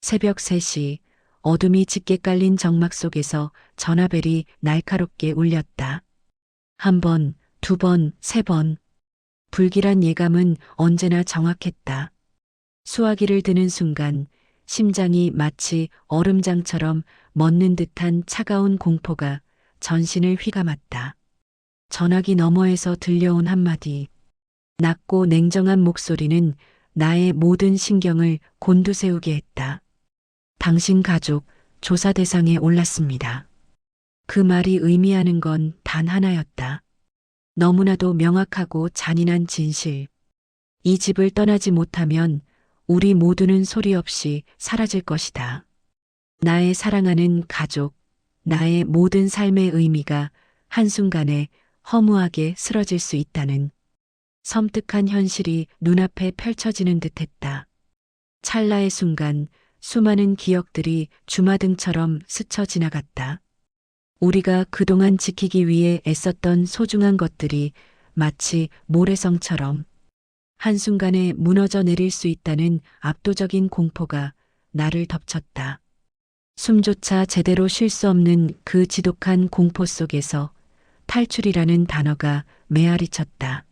새벽 3시 어둠이 짙게 깔린 정막 속에서 전화벨이 날카롭게 울렸다. 한 번, 두 번, 세 번. 불길한 예감은 언제나 정확했다. 수화기를 드는 순간 심장이 마치 얼음장처럼 멎는 듯한 차가운 공포가 전신을 휘감았다. 전화기 너머에서 들려온 한마디. 낮고 냉정한 목소리는 나의 모든 신경을 곤두세우게 했다. 당신 가족 조사 대상에 올랐습니다. 그 말이 의미하는 건 단 하나였다. 너무나도 명확하고 잔인한 진실. 이 집을 떠나지 못하면 우리 모두는 소리 없이 사라질 것이다. 나의 사랑하는 가족, 나의 모든 삶의 의미가 한순간에 허무하게 쓰러질 수 있다는 섬뜩한 현실이 눈앞에 펼쳐지는 듯했다. 찰나의 순간 수많은 기억들이 주마등처럼 스쳐 지나갔다. 우리가 그동안 지키기 위해 애썼던 소중한 것들이 마치 모래성처럼 한순간에 무너져 내릴 수 있다는 압도적인 공포가 나를 덮쳤다. 숨조차 제대로 쉴 수 없는 그 지독한 공포 속에서 탈출이라는 단어가 메아리쳤다.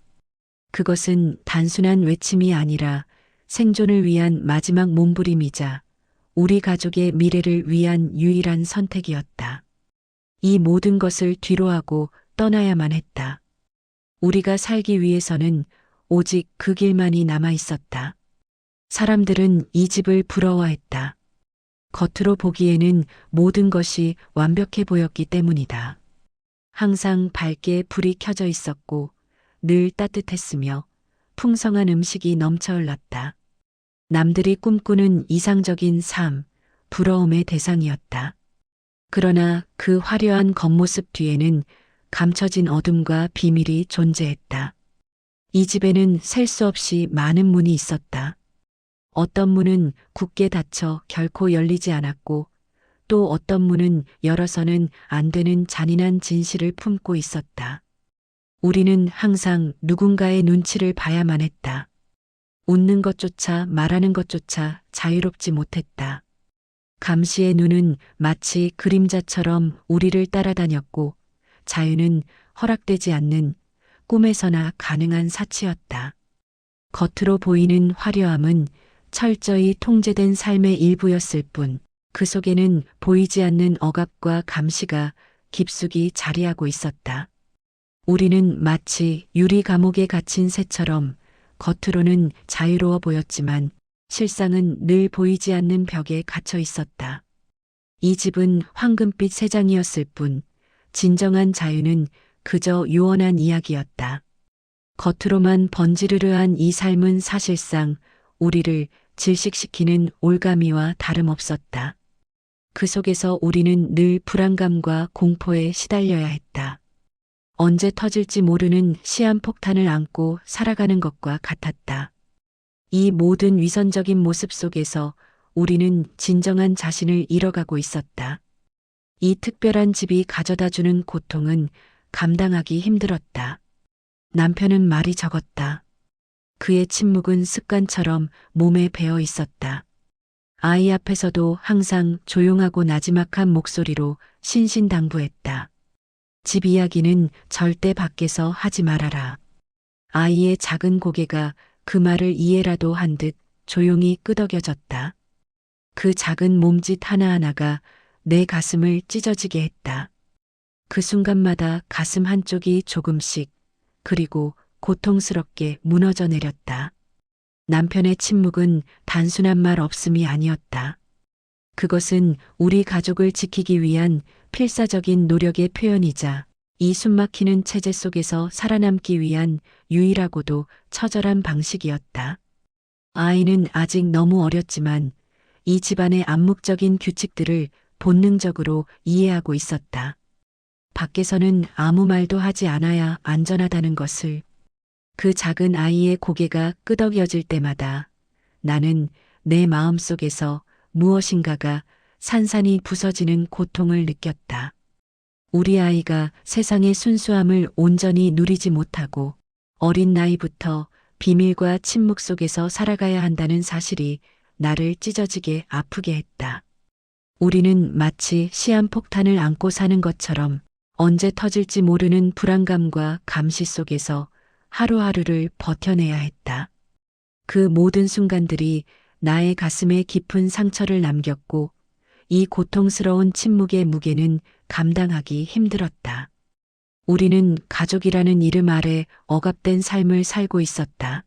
그것은 단순한 외침이 아니라 생존을 위한 마지막 몸부림이자 우리 가족의 미래를 위한 유일한 선택이었다. 이 모든 것을 뒤로하고 떠나야만 했다. 우리가 살기 위해서는 오직 그 길만이 남아 있었다. 사람들은 이 집을 부러워했다. 겉으로 보기에는 모든 것이 완벽해 보였기 때문이다. 항상 밝게 불이 켜져 있었고 늘 따뜻했으며 풍성한 음식이 넘쳐 흘렀다. 남들이 꿈꾸는 이상적인 삶, 부러움의 대상이었다. 그러나 그 화려한 겉모습 뒤에는 감춰진 어둠과 비밀이 존재했다. 이 집에는 셀 수 없이 많은 문이 있었다. 어떤 문은 굳게 닫혀 결코 열리지 않았고 또 어떤 문은 열어서는 안 되는 잔인한 진실을 품고 있었다. 우리는 항상 누군가의 눈치를 봐야만 했다. 웃는 것조차 말하는 것조차 자유롭지 못했다. 감시의 눈은 마치 그림자처럼 우리를 따라다녔고 자유는 허락되지 않는 꿈에서나 가능한 사치였다. 겉으로 보이는 화려함은 철저히 통제된 삶의 일부였을 뿐 그 속에는 보이지 않는 억압과 감시가 깊숙이 자리하고 있었다. 우리는 마치 유리 감옥에 갇힌 새처럼 겉으로는 자유로워 보였지만 실상은 늘 보이지 않는 벽에 갇혀 있었다. 이 집은 황금빛 새장이었을 뿐 진정한 자유는 그저 요원한 이야기였다. 겉으로만 번지르르한 이 삶은 사실상 우리를 질식시키는 올가미와 다름없었다. 그 속에서 우리는 늘 불안감과 공포에 시달려야 했다. 언제 터질지 모르는 시한폭탄을 안고 살아가는 것과 같았다. 이 모든 위선적인 모습 속에서 우리는 진정한 자신을 잃어가고 있었다. 이 특별한 집이 가져다주는 고통은 감당하기 힘들었다. 남편은 말이 적었다. 그의 침묵은 습관처럼 몸에 배어 있었다. 아이 앞에서도 항상 조용하고 나지막한 목소리로 신신당부했다. 집 이야기는 절대 밖에서 하지 말아라. 아이의 작은 고개가 그 말을 이해라도 한 듯 조용히 끄덕여졌다. 그 작은 몸짓 하나하나가 내 가슴을 찢어지게 했다. 그 순간마다 가슴 한쪽이 조금씩 그리고 고통스럽게 무너져 내렸다. 남편의 침묵은 단순한 말 없음이 아니었다. 그것은 우리 가족을 지키기 위한 필사적인 노력의 표현이자 이 숨막히는 체제 속에서 살아남기 위한 유일하고도 처절한 방식이었다. 아이는 아직 너무 어렸지만 이 집안의 암묵적인 규칙들을 본능적으로 이해하고 있었다. 밖에서는 아무 말도 하지 않아야 안전하다는 것을. 그 작은 아이의 고개가 끄덕여질 때마다 나는 내 마음속에서 무엇인가가 산산이 부서지는 고통을 느꼈다. 우리 아이가 세상의 순수함을 온전히 누리지 못하고 어린 나이부터 비밀과 침묵 속에서 살아가야 한다는 사실이 나를 찢어지게 아프게 했다. 우리는 마치 시한폭탄을 안고 사는 것처럼 언제 터질지 모르는 불안감과 감시 속에서 하루하루를 버텨내야 했다. 그 모든 순간들이 나의 가슴에 깊은 상처를 남겼고 이 고통스러운 침묵의 무게는 감당하기 힘들었다. 우리는 가족이라는 이름 아래 억압된 삶을 살고 있었다.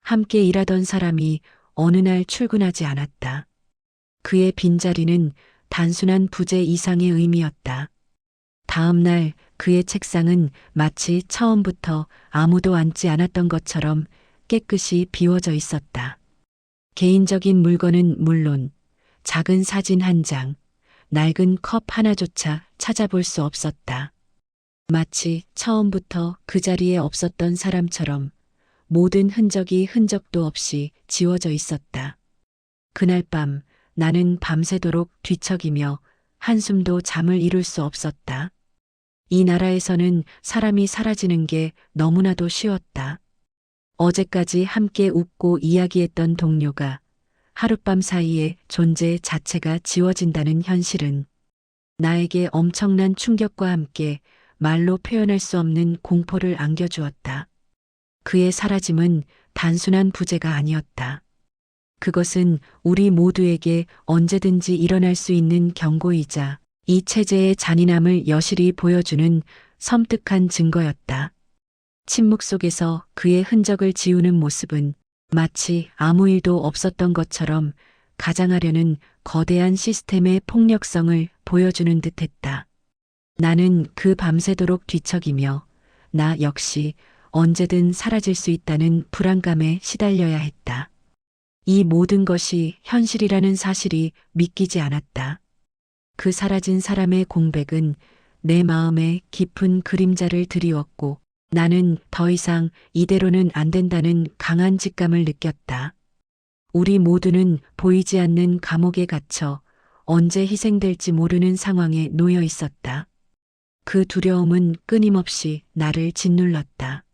함께 일하던 사람이 어느 날 출근하지 않았다. 그의 빈자리는 단순한 부재 이상의 의미였다. 다음 날 그의 책상은 마치 처음부터 아무도 앉지 않았던 것처럼 깨끗이 비워져 있었다. 개인적인 물건은 물론 작은 사진 한 장, 낡은 컵 하나조차 찾아볼 수 없었다. 마치 처음부터 그 자리에 없었던 사람처럼 모든 흔적이 흔적도 없이 지워져 있었다. 그날 밤 나는 밤새도록 뒤척이며 한숨도 잠을 이룰 수 없었다. 이 나라에서는 사람이 사라지는 게 너무나도 쉬웠다. 어제까지 함께 웃고 이야기했던 동료가 하룻밤 사이에 존재 자체가 지워진다는 현실은 나에게 엄청난 충격과 함께 말로 표현할 수 없는 공포를 안겨주었다. 그의 사라짐은 단순한 부재가 아니었다. 그것은 우리 모두에게 언제든지 일어날 수 있는 경고이자 이 체제의 잔인함을 여실히 보여주는 섬뜩한 증거였다. 침묵 속에서 그의 흔적을 지우는 모습은 마치 아무 일도 없었던 것처럼 가장하려는 거대한 시스템의 폭력성을 보여주는 듯했다. 나는 그 밤새도록 뒤척이며 나 역시 언제든 사라질 수 있다는 불안감에 시달려야 했다. 이 모든 것이 현실이라는 사실이 믿기지 않았다. 그 사라진 사람의 공백은 내 마음에 깊은 그림자를 드리웠고 나는 더 이상 이대로는 안 된다는 강한 직감을 느꼈다. 우리 모두는 보이지 않는 감옥에 갇혀 언제 희생될지 모르는 상황에 놓여 있었다. 그 두려움은 끊임없이 나를 짓눌렀다.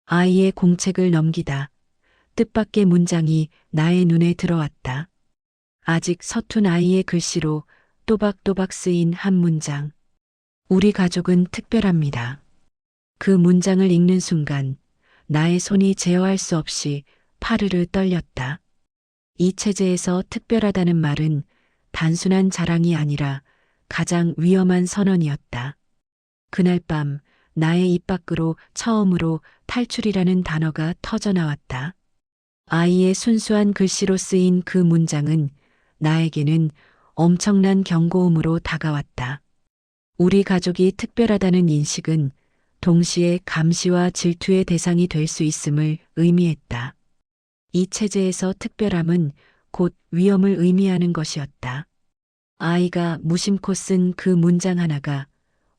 아이의 공책을 넘기다 뜻밖의 문장이 나의 눈에 들어왔다. 아직 서툰 아이의 글씨로 또박또박 쓰인 한 문장. 우리 가족은 특별합니다. 그 문장을 읽는 순간 나의 손이 제어할 수 없이 파르르 떨렸다. 이 체제에서 특별하다는 말은 단순한 자랑이 아니라 가장 위험한 선언이었다. 그날 밤 나의 입 밖으로 처음으로 탈출이라는 단어가 터져나왔다. 아이의 순수한 글씨로 쓰인 그 문장은 나에게는 엄청난 경고음으로 다가왔다. 우리 가족이 특별하다는 인식은 동시에 감시와 질투의 대상이 될 수 있음을 의미했다. 이 체제에서 특별함은 곧 위험을 의미하는 것이었다. 아이가 무심코 쓴 그 문장 하나가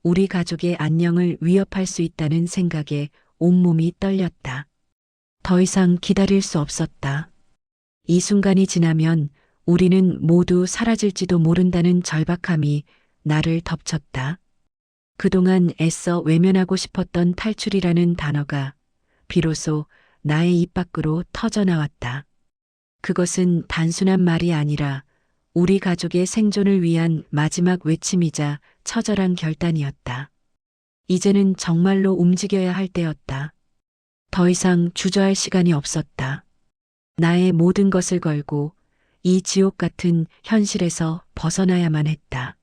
우리 가족의 안녕을 위협할 수 있다는 생각에 온몸이 떨렸다. 더 이상 기다릴 수 없었다. 이 순간이 지나면 우리는 모두 사라질지도 모른다는 절박함이 나를 덮쳤다. 그동안 애써 외면하고 싶었던 탈출이라는 단어가 비로소 나의 입 밖으로 터져나왔다. 그것은 단순한 말이 아니라 우리 가족의 생존을 위한 마지막 외침이자 처절한 결단이었다. 이제는 정말로 움직여야 할 때였다. 더 이상 주저할 시간이 없었다. 나의 모든 것을 걸고 이 지옥 같은 현실에서 벗어나야만 했다.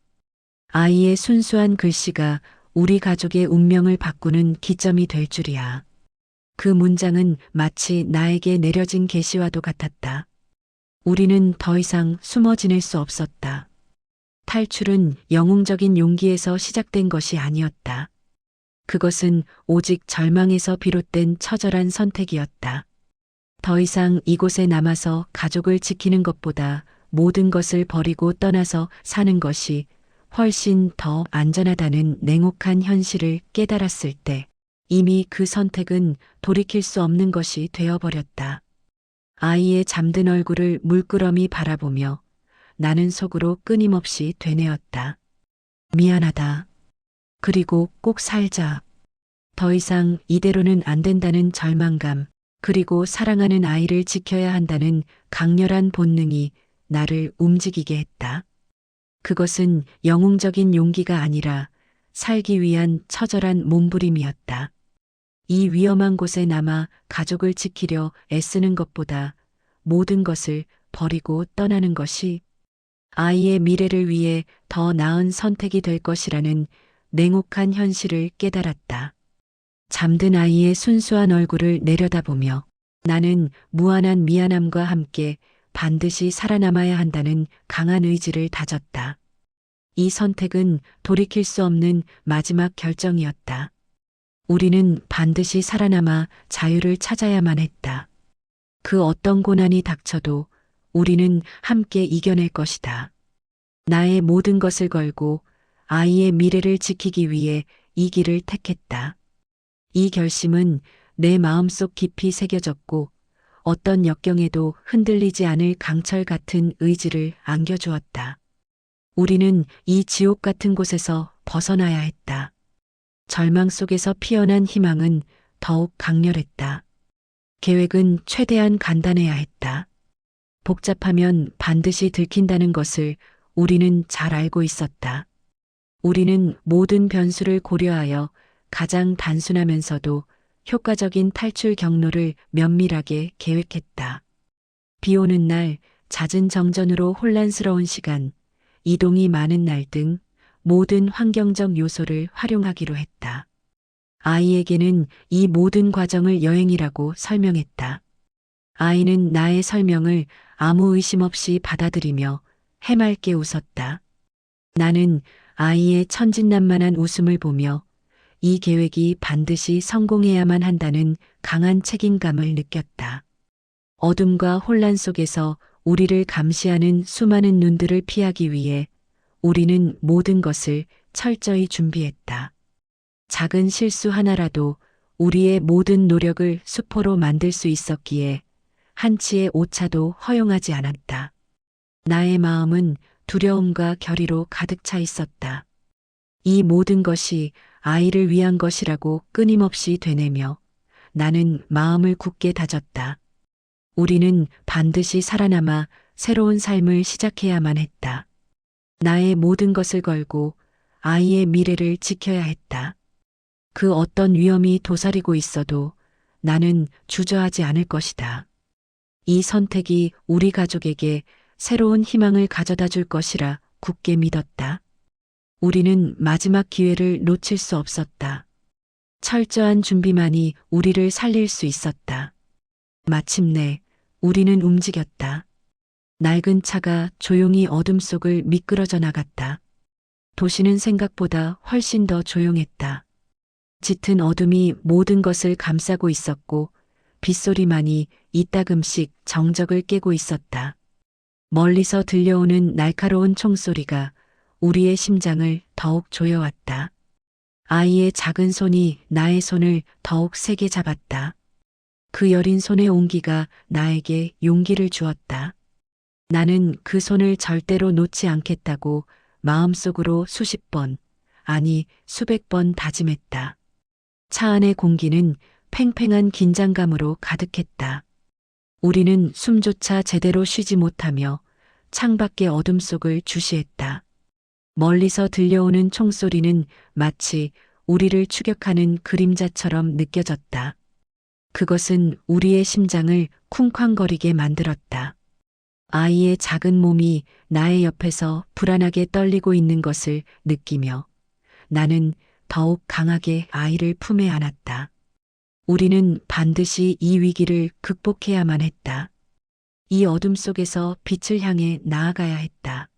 아이의 순수한 글씨가 우리 가족의 운명을 바꾸는 기점이 될 줄이야. 그 문장은 마치 나에게 내려진 계시와도 같았다. 우리는 더 이상 숨어 지낼 수 없었다. 탈출은 영웅적인 용기에서 시작된 것이 아니었다. 그것은 오직 절망에서 비롯된 처절한 선택이었다. 더 이상 이곳에 남아서 가족을 지키는 것보다 모든 것을 버리고 떠나서 사는 것이 훨씬 더 안전하다는 냉혹한 현실을 깨달았을 때 이미 그 선택은 돌이킬 수 없는 것이 되어버렸다. 아이의 잠든 얼굴을 물끄러미 바라보며 나는 속으로 끊임없이 되뇌었다. 미안하다. 그리고 꼭 살자. 더 이상 이대로는 안 된다는 절망감, 그리고 사랑하는 아이를 지켜야 한다는 강렬한 본능이 나를 움직이게 했다. 그것은 영웅적인 용기가 아니라 살기 위한 처절한 몸부림이었다. 이 위험한 곳에 남아 가족을 지키려 애쓰는 것보다 모든 것을 버리고 떠나는 것이 아이의 미래를 위해 더 나은 선택이 될 것이라는 냉혹한 현실을 깨달았다. 잠든 아이의 순수한 얼굴을 내려다보며 나는 무한한 미안함과 함께 반드시 살아남아야 한다는 강한 의지를 다졌다. 이 선택은 돌이킬 수 없는 마지막 결정이었다. 우리는 반드시 살아남아 자유를 찾아야만 했다. 그 어떤 고난이 닥쳐도 우리는 함께 이겨낼 것이다. 나의 모든 것을 걸고 아이의 미래를 지키기 위해 이 길을 택했다. 이 결심은 내 마음속 깊이 새겨졌고 어떤 역경에도 흔들리지 않을 강철 같은 의지를 안겨주었다. 우리는 이 지옥 같은 곳에서 벗어나야 했다. 절망 속에서 피어난 희망은 더욱 강렬했다. 계획은 최대한 간단해야 했다. 복잡하면 반드시 들킨다는 것을 우리는 잘 알고 있었다. 우리는 모든 변수를 고려하여 가장 단순하면서도 효과적인 탈출 경로를 면밀하게 계획했다. 비 오는 날, 잦은 정전으로 혼란스러운 시간, 이동이 많은 날 등 모든 환경적 요소를 활용하기로 했다. 아이에게는 이 모든 과정을 여행이라고 설명했다. 아이는 나의 설명을 아무 의심 없이 받아들이며 해맑게 웃었다. 나는 아이의 천진난만한 웃음을 보며 이 계획이 반드시 성공해야만 한다는 강한 책임감을 느꼈다. 어둠과 혼란 속에서 우리를 감시하는 수많은 눈들을 피하기 위해 우리는 모든 것을 철저히 준비했다. 작은 실수 하나라도 우리의 모든 노력을 수포로 만들 수 있었기에 한치의 오차도 허용하지 않았다. 나의 마음은 두려움과 결의로 가득 차 있었다. 이 모든 것이 아이를 위한 것이라고 끊임없이 되뇌며 나는 마음을 굳게 다졌다. 우리는 반드시 살아남아 새로운 삶을 시작해야만 했다. 나의 모든 것을 걸고 아이의 미래를 지켜야 했다. 그 어떤 위험이 도사리고 있어도 나는 주저하지 않을 것이다. 이 선택이 우리 가족에게 새로운 희망을 가져다 줄 것이라 굳게 믿었다. 우리는 마지막 기회를 놓칠 수 없었다. 철저한 준비만이 우리를 살릴 수 있었다. 마침내 우리는 움직였다. 낡은 차가 조용히 어둠 속을 미끄러져 나갔다. 도시는 생각보다 훨씬 더 조용했다. 짙은 어둠이 모든 것을 감싸고 있었고 빗소리만이 이따금씩 정적을 깨고 있었다. 멀리서 들려오는 날카로운 총소리가 우리의 심장을 더욱 조여왔다. 아이의 작은 손이 나의 손을 더욱 세게 잡았다. 그 여린 손의 온기가 나에게 용기를 주었다. 나는 그 손을 절대로 놓지 않겠다고 마음속으로 수십 번, 아니 수백 번 다짐했다. 차 안의 공기는 팽팽한 긴장감으로 가득했다. 우리는 숨조차 제대로 쉬지 못하며 창밖의 어둠 속을 주시했다. 멀리서 들려오는 총소리는 마치 우리를 추격하는 그림자처럼 느껴졌다. 그것은 우리의 심장을 쿵쾅거리게 만들었다. 아이의 작은 몸이 나의 옆에서 불안하게 떨리고 있는 것을 느끼며 나는 더욱 강하게 아이를 품에 안았다. 우리는 반드시 이 위기를 극복해야만 했다. 이 어둠 속에서 빛을 향해 나아가야 했다.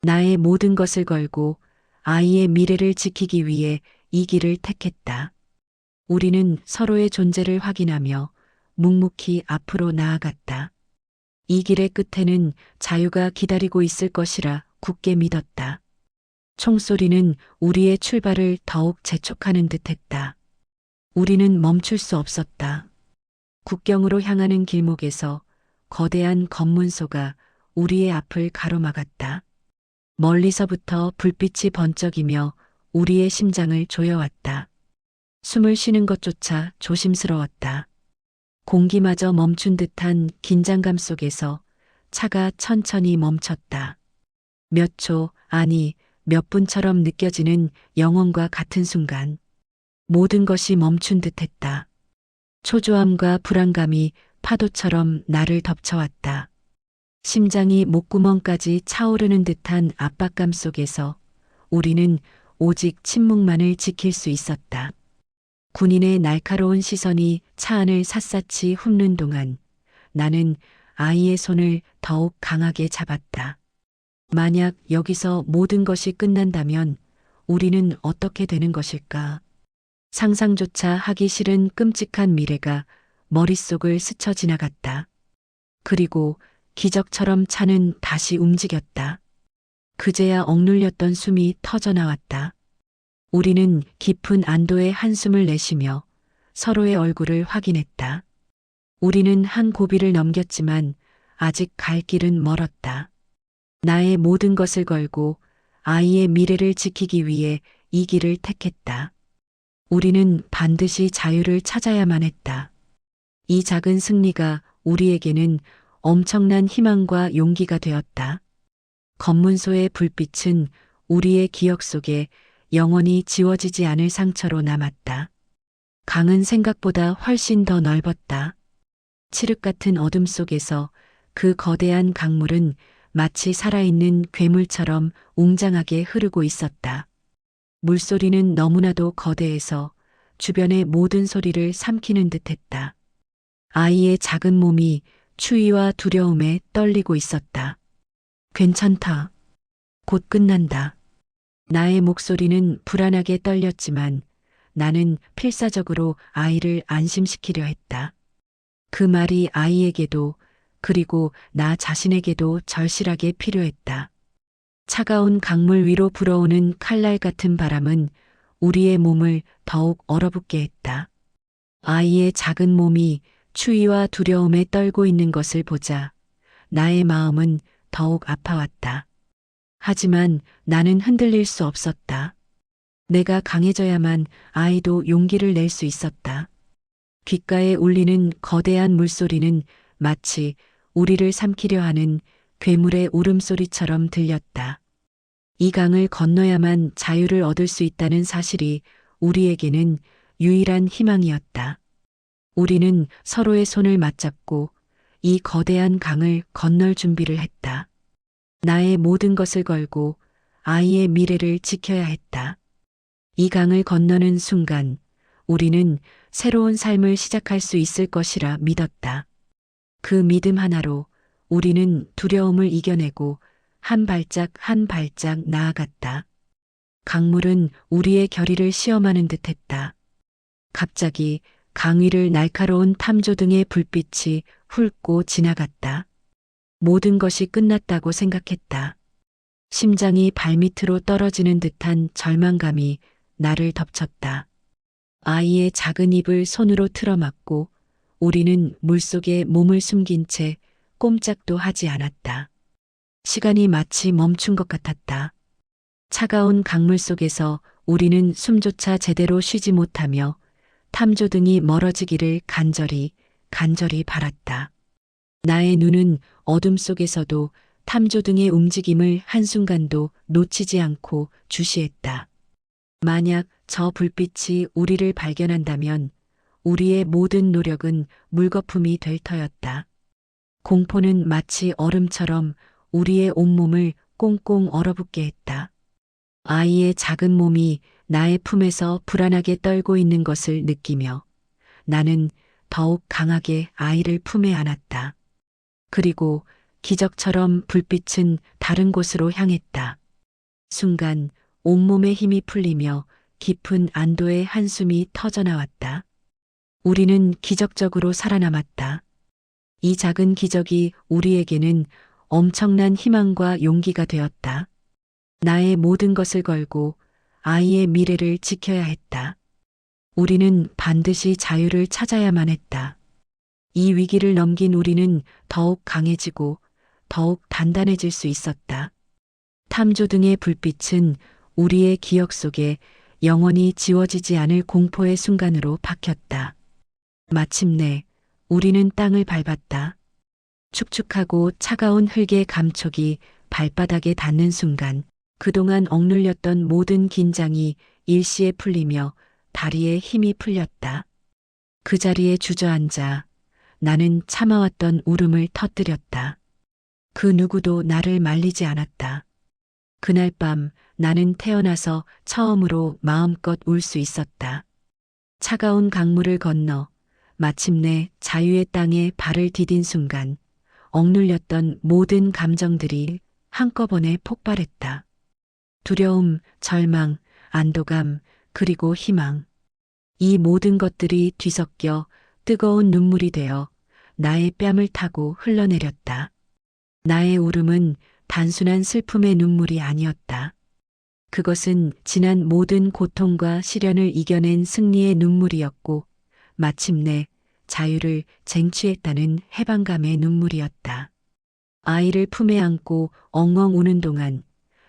나의 모든 것을 걸고 아이의 미래를 지키기 위해 이 길을 택했다. 우리는 서로의 존재를 확인하며 묵묵히 앞으로 나아갔다. 이 길의 끝에는 자유가 기다리고 있을 것이라 굳게 믿었다. 총소리는 우리의 출발을 더욱 재촉하는 듯했다. 우리는 멈출 수 없었다. 국경으로 향하는 길목에서 거대한 검문소가 우리의 앞을 가로막았다. 멀리서부터 불빛이 번쩍이며 우리의 심장을 조여왔다. 숨을 쉬는 것조차 조심스러웠다. 공기마저 멈춘 듯한 긴장감 속에서 차가 천천히 멈췄다. 몇 초, 아니, 몇 분처럼 느껴지는 영혼과 같은 순간 모든 것이 멈춘 듯했다. 초조함과 불안감이 파도처럼 나를 덮쳐왔다. 심장이 목구멍까지 차오르는 듯한 압박감 속에서 우리는 오직 침묵만을 지킬 수 있었다. 군인의 날카로운 시선이 차 안을 샅샅이 훑는 동안 나는 아이의 손을 더욱 강하게 잡았다. 만약 여기서 모든 것이 끝난다면 우리는 어떻게 되는 것일까? 상상조차 하기 싫은 끔찍한 미래가 머릿속을 스쳐 지나갔다. 그리고 기적처럼 차는 다시 움직였다. 그제야 억눌렸던 숨이 터져나왔다. 우리는 깊은 안도의 한숨을 내쉬며 서로의 얼굴을 확인했다. 우리는 한 고비를 넘겼지만 아직 갈 길은 멀었다. 나의 모든 것을 걸고 아이의 미래를 지키기 위해 이 길을 택했다. 우리는 반드시 자유를 찾아야만 했다. 이 작은 승리가 우리에게는 엄청난 희망과 용기가 되었다. 검문소의 불빛은 우리의 기억 속에 영원히 지워지지 않을 상처로 남았다. 강은 생각보다 훨씬 더 넓었다. 칠흑 같은 어둠 속에서 그 거대한 강물은 마치 살아있는 괴물처럼 웅장하게 흐르고 있었다. 물소리는 너무나도 거대해서 주변의 모든 소리를 삼키는 듯했다. 아이의 작은 몸이 추위와 두려움에 떨리고 있었다. 괜찮다. 곧 끝난다. 나의 목소리는 불안하게 떨렸지만 나는 필사적으로 아이를 안심시키려 했다. 그 말이 아이에게도 그리고 나 자신에게도 절실하게 필요했다. 차가운 강물 위로 불어오는 칼날 같은 바람은 우리의 몸을 더욱 얼어붙게 했다. 아이의 작은 몸이 추위와 두려움에 떨고 있는 것을 보자 나의 마음은 더욱 아파왔다. 하지만 나는 흔들릴 수 없었다. 내가 강해져야만 아이도 용기를 낼 수 있었다. 귓가에 울리는 거대한 물소리는 마치 우리를 삼키려 하는 괴물의 울음소리처럼 들렸다. 이 강을 건너야만 자유를 얻을 수 있다는 사실이 우리에게는 유일한 희망이었다. 우리는 서로의 손을 맞잡고 이 거대한 강을 건널 준비를 했다. 나의 모든 것을 걸고 아이의 미래를 지켜야 했다. 이 강을 건너는 순간 우리는 새로운 삶을 시작할 수 있을 것이라 믿었다. 그 믿음 하나로 우리는 두려움을 이겨내고 한 발짝 한 발짝 나아갔다. 강물은 우리의 결의를 시험하는 듯했다. 갑자기 강 위를 날카로운 탐조등의 불빛이 훑고 지나갔다. 모든 것이 끝났다고 생각했다. 심장이 발밑으로 떨어지는 듯한 절망감이 나를 덮쳤다. 아이의 작은 입을 손으로 틀어막고 우리는 물속에 몸을 숨긴 채 꼼짝도 하지 않았다. 시간이 마치 멈춘 것 같았다. 차가운 강물 속에서 우리는 숨조차 제대로 쉬지 못하며 탐조등이 멀어지기를 간절히 바랐다. 나의 눈은 어둠 속에서도 탐조등의 움직임을 한순간도 놓치지 않고 주시했다. 만약 저 불빛이 우리를 발견한다면 우리의 모든 노력은 물거품이 될 터였다. 공포는 마치 얼음처럼 우리의 온몸을 꽁꽁 얼어붙게 했다. 아이의 작은 몸이 나의 품에서 불안하게 떨고 있는 것을 느끼며 나는 더욱 강하게 아이를 품에 안았다. 그리고 기적처럼 불빛은 다른 곳으로 향했다. 순간 온몸의 힘이 풀리며 깊은 안도의 한숨이 터져나왔다. 우리는 기적적으로 살아남았다. 이 작은 기적이 우리에게는 엄청난 희망과 용기가 되었다. 나의 모든 것을 걸고 아이의 미래를 지켜야 했다. 우리는 반드시 자유를 찾아야만 했다. 이 위기를 넘긴 우리는 더욱 강해지고 더욱 단단해질 수 있었다. 탐조등의 불빛은 우리의 기억 속에 영원히 지워지지 않을 공포의 순간으로 박혔다. 마침내 우리는 땅을 밟았다. 축축하고 차가운 흙의 감촉이 발바닥에 닿는 순간 그동안 억눌렸던 모든 긴장이 일시에 풀리며 다리에 힘이 풀렸다. 그 자리에 주저앉아 나는 참아왔던 울음을 터뜨렸다. 그 누구도 나를 말리지 않았다. 그날 밤 나는 태어나서 처음으로 마음껏 울 수 있었다. 차가운 강물을 건너 마침내 자유의 땅에 발을 디딘 순간 억눌렸던 모든 감정들이 한꺼번에 폭발했다. 두려움, 절망, 안도감, 그리고 희망. 이 모든 것들이 뒤섞여 뜨거운 눈물이 되어 나의 뺨을 타고 흘러내렸다. 나의 울음은 단순한 슬픔의 눈물이 아니었다. 그것은 지난 모든 고통과 시련을 이겨낸 승리의 눈물이었고 마침내 자유를 쟁취했다는 해방감의 눈물이었다. 아이를 품에 안고 엉엉 우는 동안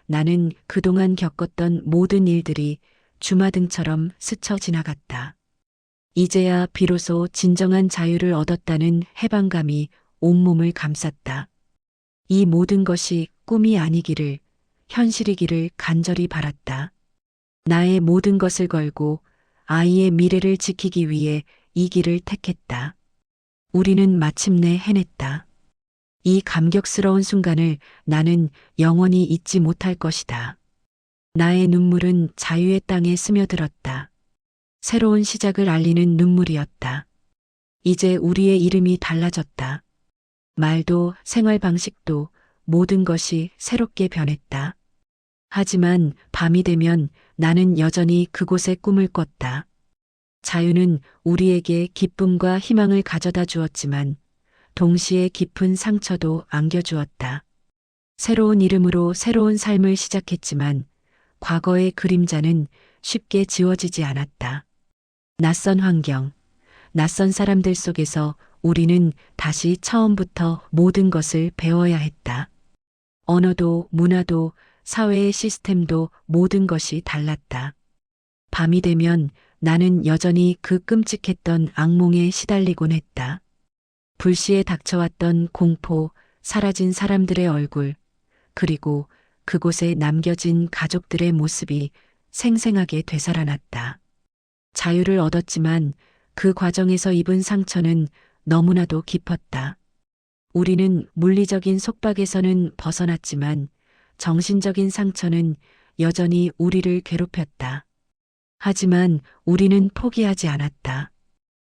나는 그동안 겪었던 모든 일들이 주마등처럼 스쳐 지나갔다. 이제야 비로소 진정한 자유를 얻었다는 해방감이 온몸을 감쌌다. 이 모든 것이 꿈이 아니기를, 현실이기를 간절히 바랐다. 나의 모든 것을 걸고 아이의 미래를 지키기 위해 이 길을 택했다. 우리는 마침내 해냈다. 이 감격스러운 순간을 나는 영원히 잊지 못할 것이다. 나의 눈물은 자유의 땅에 스며들었다. 새로운 시작을 알리는 눈물이었다. 이제 우리의 이름이 달라졌다. 말도 생활 방식도 모든 것이 새롭게 변했다. 하지만 밤이 되면 나는 여전히 그곳에 꿈을 꿨다. 자유는 우리에게 기쁨과 희망을 가져다 주었지만 동시에 깊은 상처도 안겨주었다. 새로운 이름으로 새로운 삶을 시작했지만 과거의 그림자는 쉽게 지워지지 않았다. 낯선 환경, 낯선 사람들 속에서 우리는 다시 처음부터 모든 것을 배워야 했다. 언어도 문화도 사회의 시스템도 모든 것이 달랐다. 밤이 되면 나는 여전히 그 끔찍했던 악몽에 시달리곤 했다. 불시에 닥쳐왔던 공포, 사라진 사람들의 얼굴, 그리고 그곳에 남겨진 가족들의 모습이 생생하게 되살아났다. 자유를 얻었지만 그 과정에서 입은 상처는 너무나도 깊었다. 우리는 물리적인 속박에서는 벗어났지만 정신적인 상처는 여전히 우리를 괴롭혔다. 하지만 우리는 포기하지 않았다.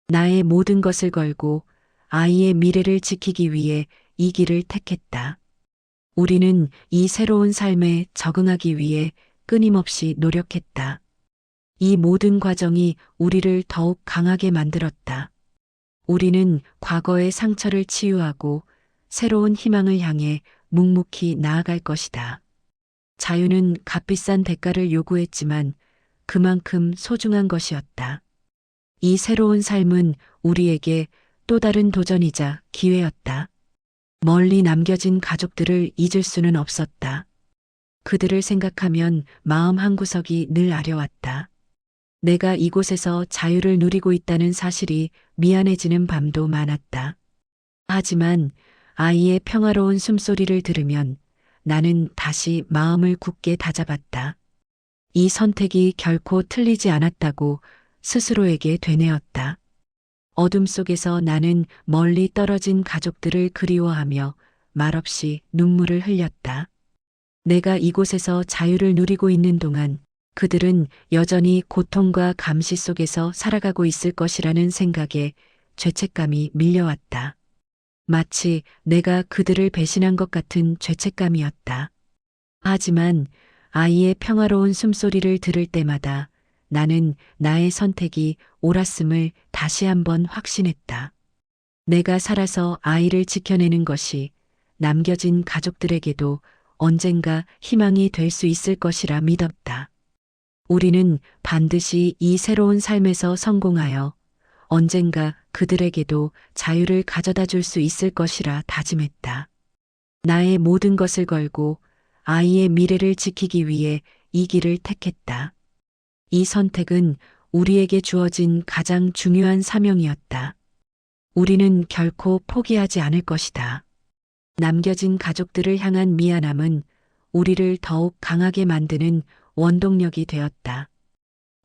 나의 모든 것을 걸고 아이의 미래를 지키기 위해 이 길을 택했다. 우리는 이 새로운 삶에 적응하기 위해 끊임없이 노력했다. 이 모든 과정이 우리를 더욱 강하게 만들었다. 우리는 과거의 상처를 치유하고 새로운 희망을 향해 묵묵히 나아갈 것이다. 자유는 값비싼 대가를 요구했지만 그만큼 소중한 것이었다. 이 새로운 삶은 우리에게 또 다른 도전이자 기회였다. 멀리 남겨진 가족들을 잊을 수는 없었다. 그들을 생각하면 마음 한구석이 늘 아려왔다. 내가 이곳에서 자유를 누리고 있다는 사실이 미안해지는 밤도 많았다. 하지만 아이의 평화로운 숨소리를 들으면 나는 다시 마음을 굳게 다잡았다. 이 선택이 결코 틀리지 않았다고 스스로에게 되뇌었다. 어둠 속에서 나는 멀리 떨어진 가족들을 그리워하며 말없이 눈물을 흘렸다. 내가 이곳에서 자유를 누리고 있는 동안 그들은 여전히 고통과 감시 속에서 살아가고 있을 것이라는 생각에 죄책감이 밀려왔다. 마치 내가 그들을 배신한 것 같은 죄책감이었다. 하지만 아이의 평화로운 숨소리를 들을 때마다 나는 나의 선택이 옳았음을 다시 한번 확신했다. 내가 살아서 아이를 지켜내는 것이 남겨진 가족들에게도 언젠가 희망이 될 수 있을 것이라 믿었다. 우리는 반드시 이 새로운 삶에서 성공하여 언젠가 그들에게도 자유를 가져다 줄 수 있을 것이라 다짐했다. 나의 모든 것을 걸고 아이의 미래를 지키기 위해 이 길을 택했다. 이 선택은 우리에게 주어진 가장 중요한 사명이었다. 우리는 결코 포기하지 않을 것이다. 남겨진 가족들을 향한 미안함은 우리를 더욱 강하게 만드는 원동력이 되었다.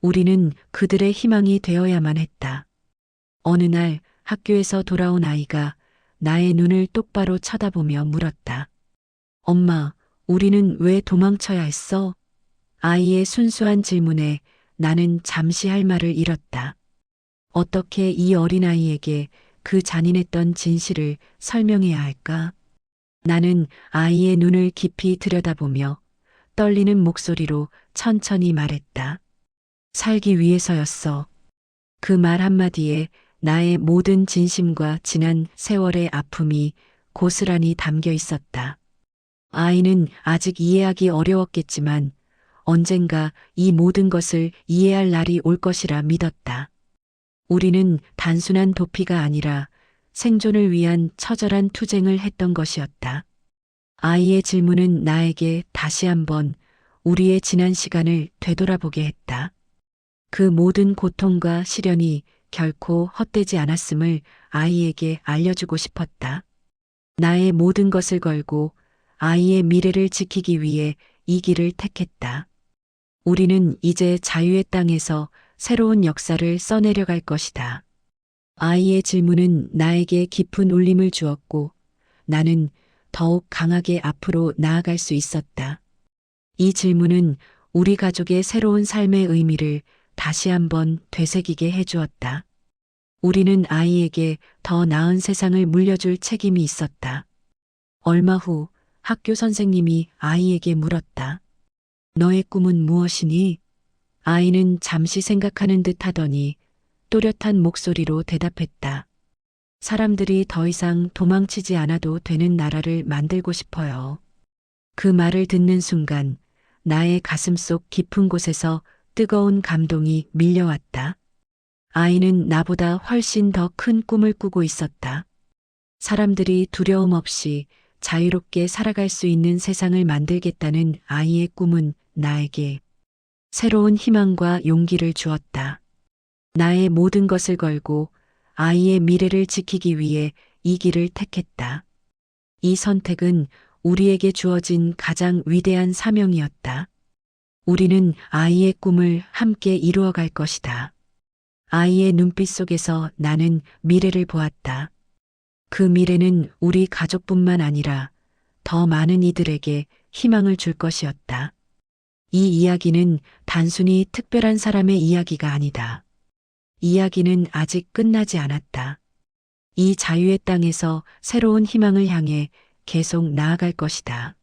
우리는 그들의 희망이 되어야만 했다. 어느 날 학교에서 돌아온 아이가 나의 눈을 똑바로 쳐다보며 물었다. 엄마, 우리는 왜 도망쳐야 했어? 아이의 순수한 질문에 나는 잠시 할 말을 잃었다. 어떻게 이 어린아이에게 그 잔인했던 진실을 설명해야 할까? 나는 아이의 눈을 깊이 들여다보며 떨리는 목소리로 천천히 말했다. 살기 위해서였어. 그 말 한마디에 나의 모든 진심과 지난 세월의 아픔이 고스란히 담겨 있었다. 아이는 아직 이해하기 어려웠겠지만 언젠가 이 모든 것을 이해할 날이 올 것이라 믿었다. 우리는 단순한 도피가 아니라 생존을 위한 처절한 투쟁을 했던 것이었다. 아이의 질문은 나에게 다시 한번 우리의 지난 시간을 되돌아보게 했다. 그 모든 고통과 시련이 결코 헛되지 않았음을 아이에게 알려주고 싶었다. 나의 모든 것을 걸고 아이의 미래를 지키기 위해 이 길을 택했다. 우리는 이제 자유의 땅에서 새로운 역사를 써내려갈 것이다. 아이의 질문은 나에게 깊은 울림을 주었고 나는 더욱 강하게 앞으로 나아갈 수 있었다. 이 질문은 우리 가족의 새로운 삶의 의미를 다시 한번 되새기게 해주었다. 우리는 아이에게 더 나은 세상을 물려줄 책임이 있었다. 얼마 후 학교 선생님이 아이에게 물었다. 너의 꿈은 무엇이니? 아이는 잠시 생각하는 듯 하더니 또렷한 목소리로 대답했다. 사람들이 더 이상 도망치지 않아도 되는 나라를 만들고 싶어요. 그 말을 듣는 순간 나의 가슴속 깊은 곳에서 뜨거운 감동이 밀려왔다. 아이는 나보다 훨씬 더 큰 꿈을 꾸고 있었다. 사람들이 두려움 없이 자유롭게 살아갈 수 있는 세상을 만들겠다는 아이의 꿈은 나에게 새로운 희망과 용기를 주었다. 나의 모든 것을 걸고 아이의 미래를 지키기 위해 이 길을 택했다. 이 선택은 우리에게 주어진 가장 위대한 사명이었다. 우리는 아이의 꿈을 함께 이루어갈 것이다. 아이의 눈빛 속에서 나는 미래를 보았다. 그 미래는 우리 가족뿐만 아니라 더 많은 이들에게 희망을 줄 것이었다. 이 이야기는 단순히 특별한 사람의 이야기가 아니다. 이야기는 아직 끝나지 않았다. 이 자유의 땅에서 새로운 희망을 향해 계속 나아갈 것이다.